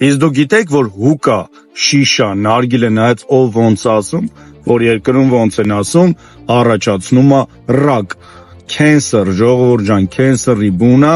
Իսկ դու գիտեք, որ հուկա, շիշա, նարգիլը նայած ով ոնց ասում, որ երկրում ոնց են ասում, առաջացնում է ռակ, քենսեր, ժողովուրդ ջան, քենսերի բուն է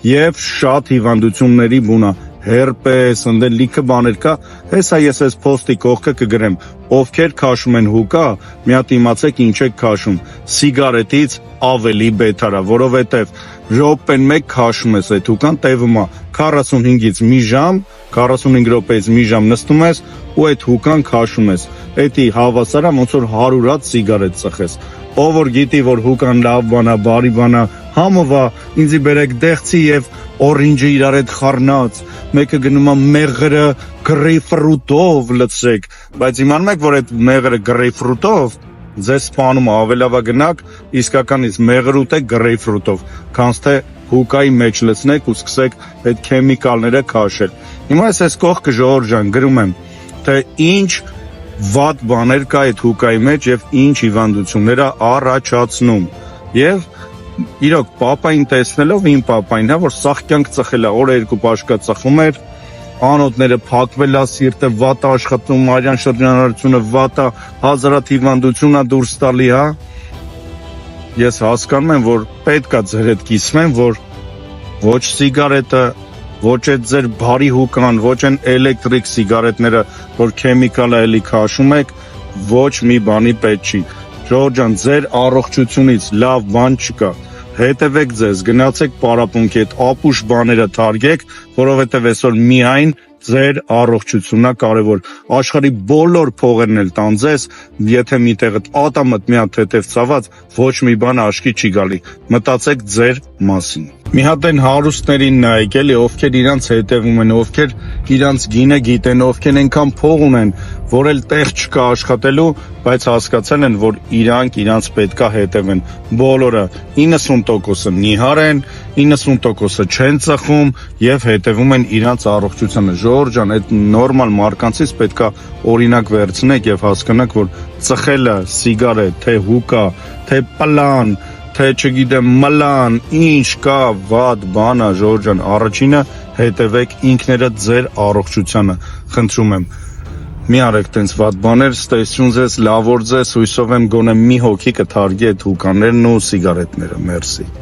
եւ շատ հիվանդությունների բուն է, հերպես, ընդ լիքը բաներ կա, հեսա ես այս post-ի կողքը կգրեմ, ովքեր քաշում են հուկա, մի հատ իմացեք ինչ եք քաշում, սիգարետից ավելի բետար է, որովհետեւ րոպեն մեկ քաշում ես այդ հուկան, տևում է 45-ից մի ժամ, 45 րոպեից մի ժամ նստում ես ու այդ հուկան քաշում ես, էդի հավասար է ոնց որ 100 հատ սիգարետ ծխես, ով որ գիտի որ հուկան լավ բան է, բարի բան է, համովա ինձի բերեք դեղցի եւ օրինջը իրար հետ խառնած, մեկը գնում է մեղրը գրեյֆրուտով լցրեք, բայց իմանում եք որ այդ մեղրը գրեյֆրուտով ձեզ սպանում է, ավելավա գնաք իսկականից մեղրուտ է գրեյֆրուտով, քանց թե հուկայի մեջ լցնեք ու սկսեք այդ քեմիկալները քաշել։ Հիմա այս կողքը ժողովուրդ ջան գրում եմ, թե ինչ վատ բաներ կա այդ հուկայի մեջ եւ ինչ հիվանդություններ է առաջացնում։ Եվ իրոք պապային տեսնելով իմ պապային, հա որ սաղ կյանք ծխել է, օրը երկու պաշկա ծխում էր, անոթները փակվել է, սիրտը վատ է աշխատում, արյան շրջանառությունը վատ է, հազարատ հիվանդություն է դուրս տալի, հա։ Ես հասկանում եմ, որ պետք է ձեր հետ կիսվեմ, որ ոչ սիգարետը, ոչ այդ ձեր բարի հուկան, ոչ այն էլեկտրիկ սիգարետները, որ քեմիկալ է էլի քաշում եք, ոչ մի բանի պետք չի։ Ժողովուրդ ջան, ձեր առողջությունից լավ բան չկա։ Հետևեք ձեզ, գնացեք պարապմունքի այդ ապուշ բաները թարգեք, որովհետև այսօր միայն ձեր առողջությունն է կարևոր։ Աշխարհի բոլոր փողերն էլ տան ձեզ, եթե մի տեղը ատամդ մի հատ թեթև ցաված, ոչ մի բան աչքի չի գալի։ Մտածեք ձեր մասին։ Մի հատ այն հարուստներին նայեք, էլի, ովքեր իրանց հետևում են, ովքեր իրանց գինը գիտեն, ովքեր այնքան փող ունեն, որ էլ տեղ չկա աշխատելու, բայց հասկացել են, որ իրանց պետքա հետևեն։ Բոլորը 90%-ը նիհար են, 90%-ը չեն ծխում եւ հետևում են իրանց առողջությանը։ Ժողովուրդ ջան, այդ նորմալ մարկանցից պետքա օրինակ վերցնեք եւ հասկանաք, որ ծխելը, սիգարետ, թե հուկա, թե պլան, թե չգիտեմ մլան, ինչ կա վատ բան է, ժողովուրդ ջան, առաջինը հետևեք ինքներդ ձեր առողջությանը, խնդրում եմ։ Մի արեք տենց վատ բաներ, ստեսություն ձեզ, լավ օր ձեզ, հույսով եմ գոնե մի հոգի կթարգի այդ հուկաներն ու սիգարետները, մերսի։